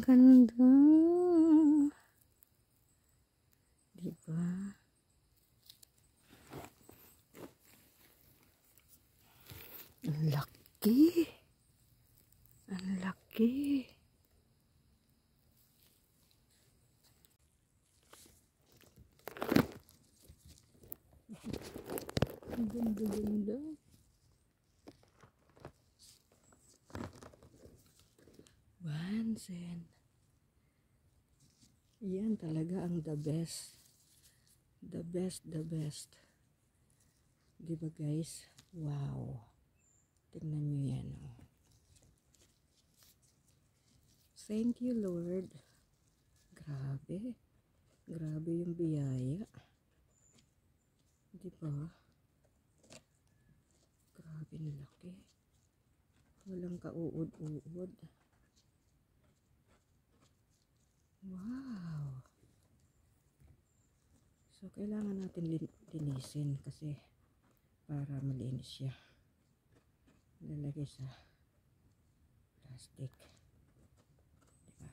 ganda. Diba? Ang laki. Ang laki. Ang ganda-ganda. Bansen. Yan talaga ang the best. The best, the best. Diba guys? Wow. Tingnan nyo yan. Oh. Thank you, Lord. Grabe. Grabe yung biyaya. Diba? Grabe na laki. Walang kauud-uud. Wow. So, kailangan natin linisin kasi para malinis siya. Lalagay sa plastic. Diba?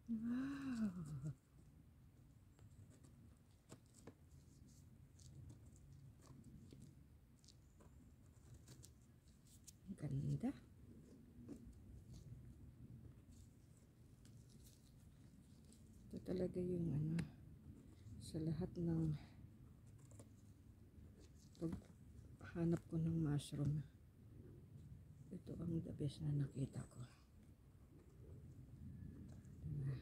Wow. Ganda. Ito talaga yung ano, sa lahat ng paghanap ko ng mushroom, ito ang the best na nakita ko. Diba?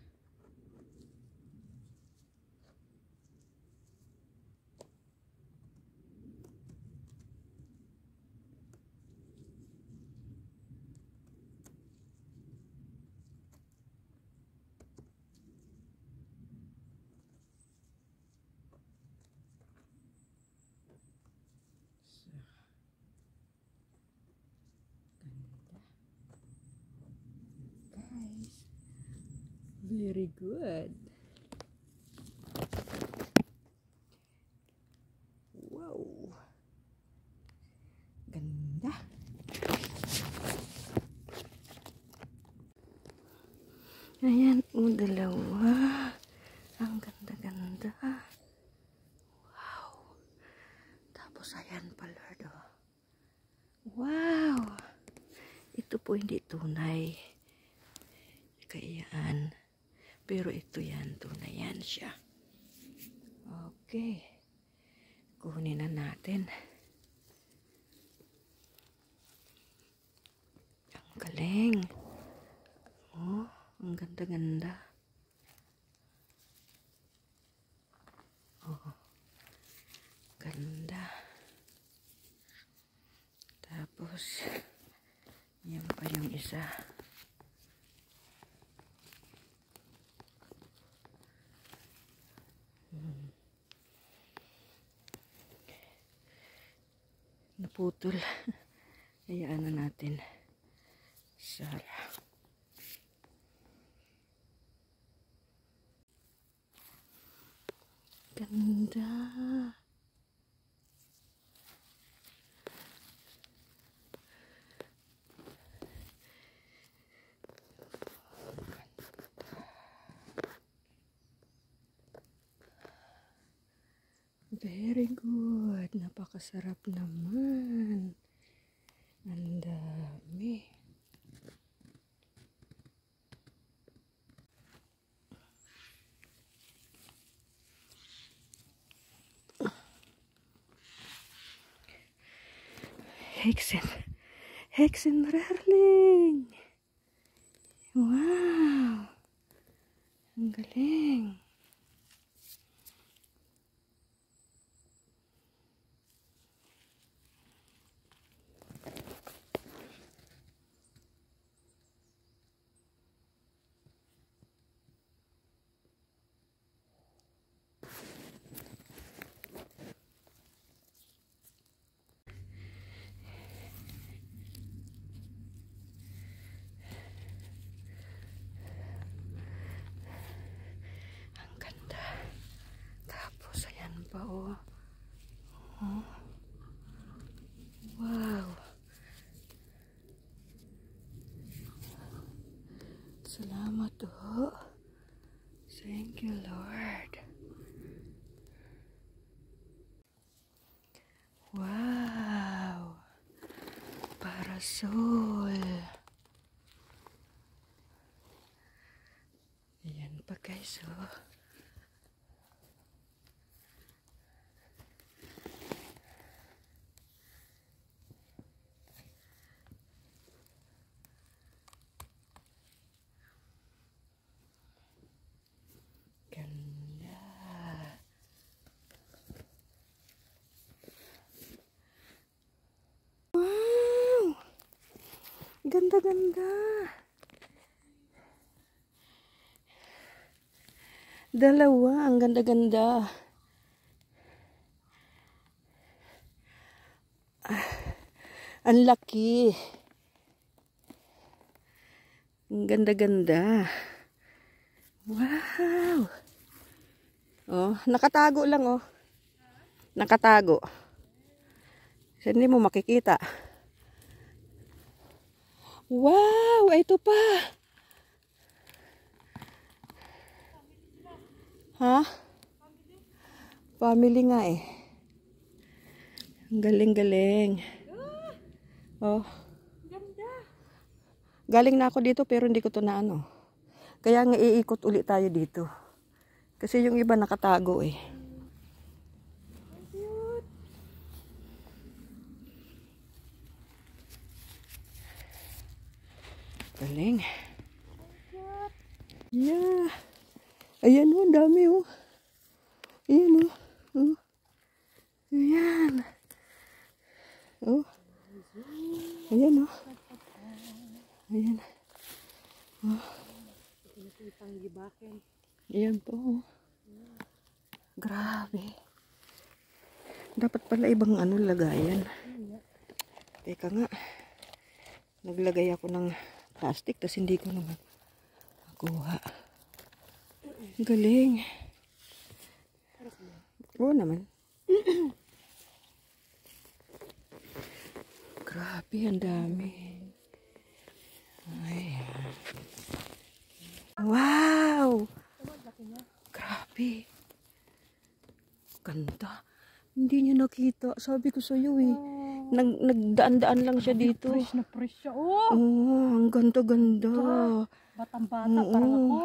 Guys, very good. Wow, ganda. Ayan, dalawa. Ang ganda-ganda. Wow. Tapos ayan pa, Lord. Oh. Wow. Ito po hindi tunay. Kayaan. Pero ito yan, tunay yan siya. Okay. Kunin na natin. Ang galing. Oh, ang ganda-ganda. Oh, ganda. Tapos, yan pa yung isa. Naputol. Hayaan na natin. Sara. Ganda. Very good. Napakasarap naman. Ang dami. Hexenrerling. Wow. Ang galing. Salamat oh. Thank you, Lord. Wow. Parasol. Ayan pa guys oh. Ganda. Wow. Ganda-ganda. Dalawa, ang ganda-ganda. Ang laki. Ang ganda-ganda. Wow. Oh, nakatago lang oh. Nakatago. So, hindi mo makikita. Wow, ito pa. Ha? Family nga eh. Ang galing-galing. Oh. Ganda. Galing na ako dito pero hindi ko to na ano. Kaya nga iikot ulit tayo dito. Kasi yung iba nakatago eh. Galing. Yeah. Ayan oh, dami oh. Ayan oh. Oh. Ayan. Oh. Ayan oh. Ayan. Oh. Ayan po oh. Grabe. Dapat pala ibang ano lagayan. Teka nga. Naglagay ako ng plastic tapos hindi ko naman nakuha. Galing. Oo naman. Grabe, ang dami. Ay. Wow! Grabe. Ganda. Hindi niya nakita. Sabi ko sa'yo eh. Nagdaan-daan lang siya dito. Fresh na fresh siya. Oh! Oh, ang ganda-ganda. Batang-bata, parang ako.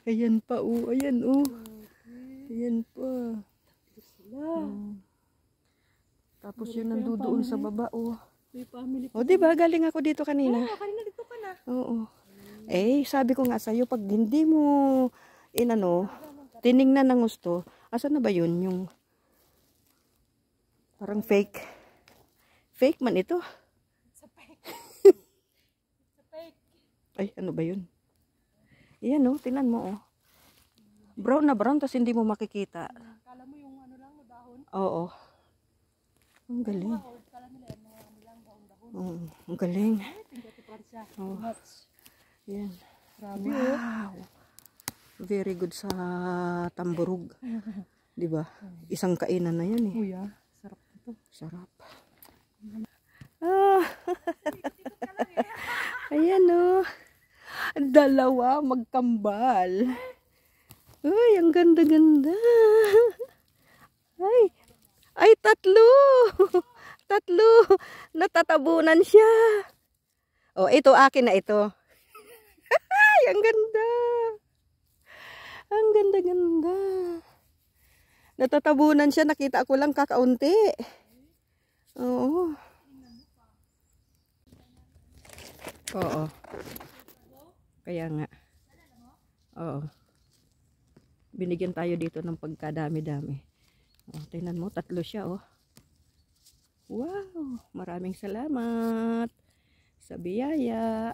Ayan pa, oh. Ayan, oh. Ayan pa. Tapos yun nandun doon sa baba, oh. May family. O, diba? Galing ako dito kanina. Oo, kanina dito ka na. Oo. Eh, sabi ko nga sa'yo, pag hindi mo, tiningnan ng gusto, asan na ba yun? Yung, parang fake. Fake man ito. Sa fake. Sa fake. Ay, ano ba yun? Iyan, oh. Tingnan mo, oh. Brown na brown, tas hindi mo makikita. Kala mo yung ano lang, dahon? Oo. Ang galing. Kala nila yung mga ano lang, dahon-dahon. Ang galing. Tingnan si Francia. Oh. Yan. Grabe, wow. Very good sa tamburog. Diba? Isang kainan na yan eh. Uy, sarap ito. Sarap. Ah. Ayan oh. Dalawa magkambal. Uy, ang ganda-ganda. Ay, tatlo. Tatlo. Natatabunan siya. Oh, ito akin na ito. Ay, ang ganda. Ang ganda-ganda. Natatabunan siya. Nakita ko lang kakaunti. Oo. Oo. Kaya nga. Oo. Binigyan tayo dito ng pagkadami-dami. Oh, tingnan mo, tatlo siya, oh. Wow! Maraming salamat sa biyaya.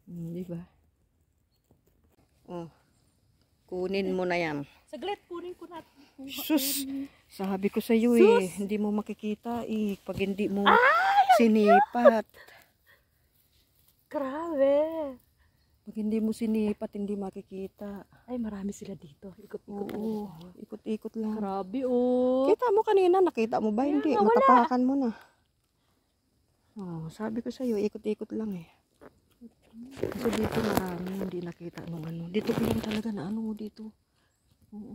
Diba? Oh. Kunin mo na yan. Saglit, kunin ko na. Sus! Sabi ko sa iyo eh, hindi mo makikita eh, pag hindi mo sinipat. Grabe. Pag hindi mo sinipat, hindi makikita. Ay, marami sila dito. Ikot-ikot. Oo, ikot-ikot lang. Grabe, oh. Kita mo kanina, nakita mo ba? Hindi, matapakan mo na. Oh, sabi ko sa iyo, ikot-ikot lang eh. Kasi dito marami hindi nakita nung ano. Dito ko lang talaga na ano dito. Oo.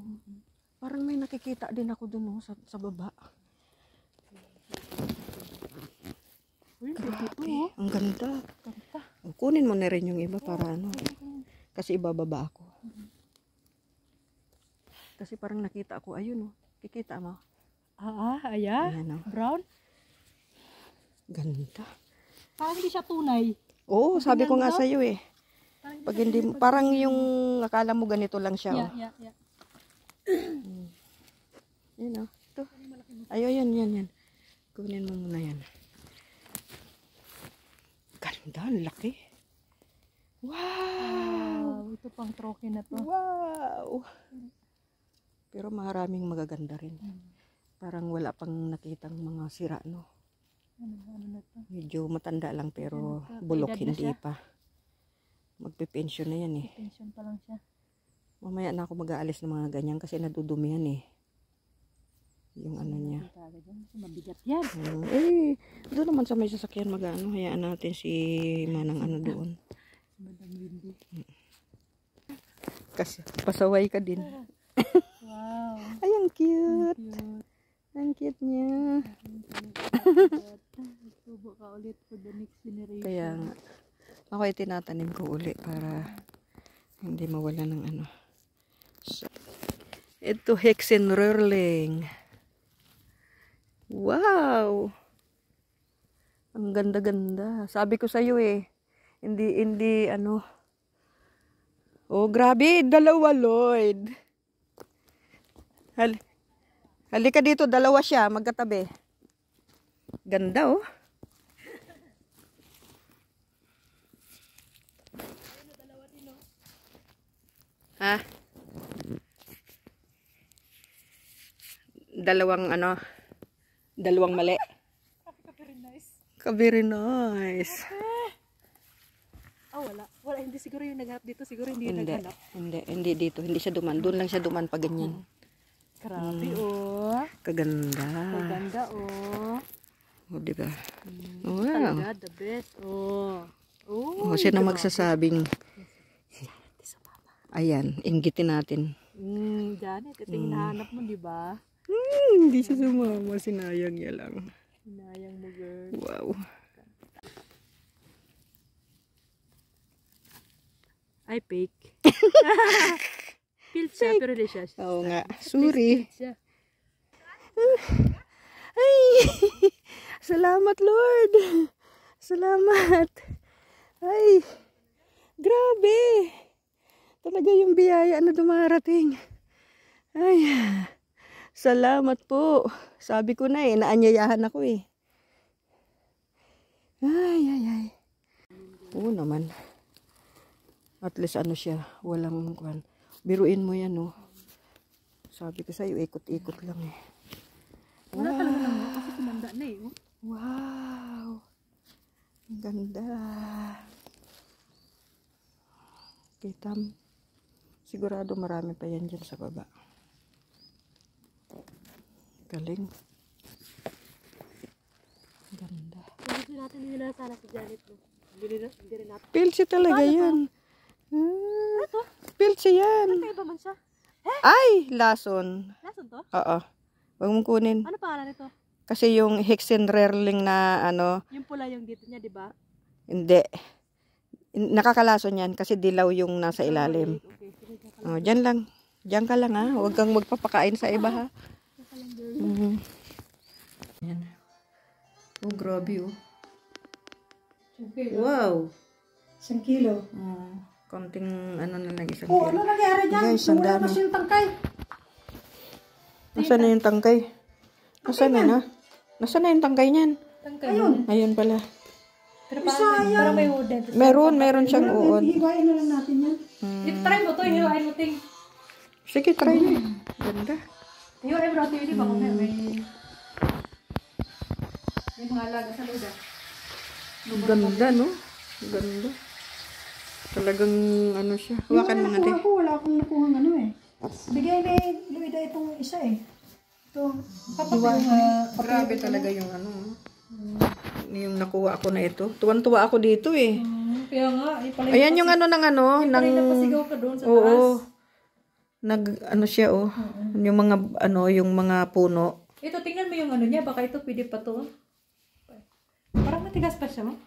Parang may nakikita din ako dun sa baba. Uy, Grabe, dito oh. ang ganda. Ganda. Kunin mo na rin yung iba para ano. Kasi ibababa ako. Kasi parang nakita ako, ayun oh. Kikita mo? Ayan. Ayan oh. Brown. Ganda. Parang hindi siya tunay. Oo, sabi ko nga Ganda. sa'yo eh. Pag hindi, parang yung akala mo ganito lang siya oh. Yeah. Yan oh. Ito. Ayun, yan. Kunin mo muna yan. Ganda, ang laki. Wow! Ito pang trophy na to. Wow! Pero maraming magaganda rin. Parang wala pang nakitang mga sira, no? Ano na to? Medyo matanda lang pero Ano to? bulok Edad na hindi siya? pa. Magpe-pension na yan eh. Pension pa lang siya. Mamaya na ako mag-aalis ng mga ganyan kasi nadudumi yan eh. Yung ano niya. Mabigat yan. Doon naman sa may sasakyan mag-ano. Hayaan natin si Manang ano doon. Madam Windy. Kasi pasaway ka din. Wow. Ay, ang cute. Cute. Ang cute niya. Tubo ka ulit for the next generation. Kaya nga. Ako ay tinatanim ko uli para hindi mawala ng ano. So, ito Hexenröhrling. Wow! Ang ganda-ganda. Sabi ko sa'yo eh. Hindi ano. Oh, grabe. Dalawa, Lloyd. Halika dito. Dalawa siya. Magkatabi. Ganda oh. Ha? Dalawang mali. Very nice. Wala. Hindi siguro yung naghanap dito. Siguro hindi yung naghanap. Hindi dito. Hindi siya duman. Doon lang siya duman pa ganyan. Grabe oh. Kaganda. Maganda oh. O, diba? Wow. Talaga, the best. Oh. O, siya na magsasabing, ayan, inggitin natin. Janet, ito yung hinahanap mo, di ba? Hindi siya sumama. Sinayang niya lang. Hinayang mo, girl. Wow. Ay, fake. Feel siya, pero di siya. Oo nga. Sorry. Siya. Ay! Salamat, Lord! Salamat! Ay! Grabe! Talaga yung biyaya na dumarating. Ay! Salamat po! Sabi ko na eh, naanyayahan ako eh. Ay. Oo naman. At least ano siya, walang kwan. Biruin mo yan, no? Sabi ko sa'yo, ikot-ikot lang eh. Wala talaga naman, kasi tumanda na eh. Oh. Wow! Ang ganda. Kita mo. Sigurado marami pa yan dyan sa baba. Galing. Ganda. Hindi natin nila sana si Janet. Hindi rin natin. Pilsi talaga yan. Pilsi yan. Kaya ba man siya? Ay! Lason. Lason to? Oo. Huwag mong kunin. Ano pangalan nito? Kasi yung Hexenröhrling na ano, Yung pula yung dito niya, di ba? hindi. Nakakalason yan kasi dilaw yung nasa ilalim. Okay, sige ka Oh, dyan lang. Dyan ka lang ha. Huwag kang magpapakain sa iba ha. lang, girl. Yan. Oh, grabe oh. Wow. 1 kilo. Konting ano na lang, 1 Oh, kilo. ano nangyari dyan? Guys, ang Wala dami. na siyang tangkay. Nasaan na yung tangkay? Nasaan na? Nasaan na yung tangkay niyan? Ayun. Ayun pala. Pero parang may uod. Meron siyang uod. Hiwain na lang natin yan. Try mo to, hiwain mo ting. Sige, try niyo. Ganda. Hiwain mo natin, di ba? Kung may mga alaga sa luda. Ganda, no? Ganda. Talagang ano siya. Hawakan mo natin. Ako, wala akong nakuha ano eh. Bigay ni Luida itong isa eh. Ito, papakuha. Grabe talaga yung ano. Yung nakuha ako na ito. Tuwan-tuwa ako dito eh. Kaya nga, pala Ayan yung ano ng ano. pala yung napasigaw ka doon sa taas. Oo. Ano siya oh. Yung mga ano, yung mga puno. Ito, tingnan mo yung ano niya. Baka ito pwede pa to. Parang matigas pa siya, mo.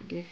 Okay.